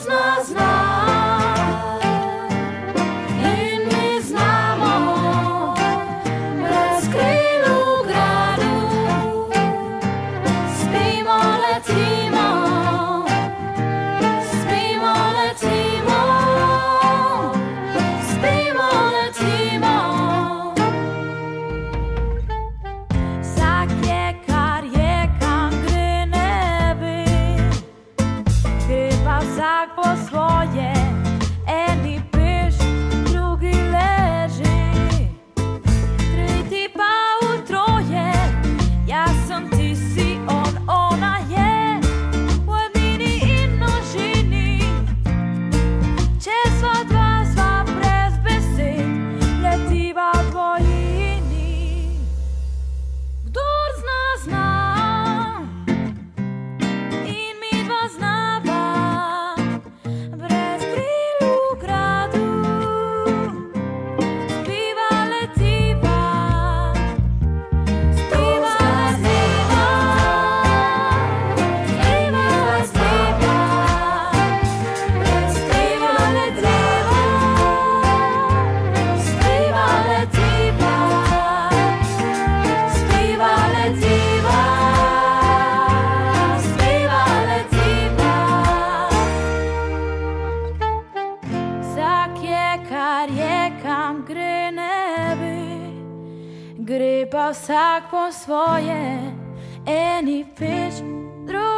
nás zná. In my známo, bez krílu gradu, spíme, letíme, spíme, letíme, spíme, letíme. Vsak po svoje, eni piš, drugi leži, tretji pa utroje. Jaz sem ti, si on, ona je, v ednini in množini. Če sva dva, sva brez besed, letiva v dvojini. Kdor zna, zna, in mi dva znava. Kar je, kam gre, ne bi, gre pa vsak po svoje, eni peč, drugi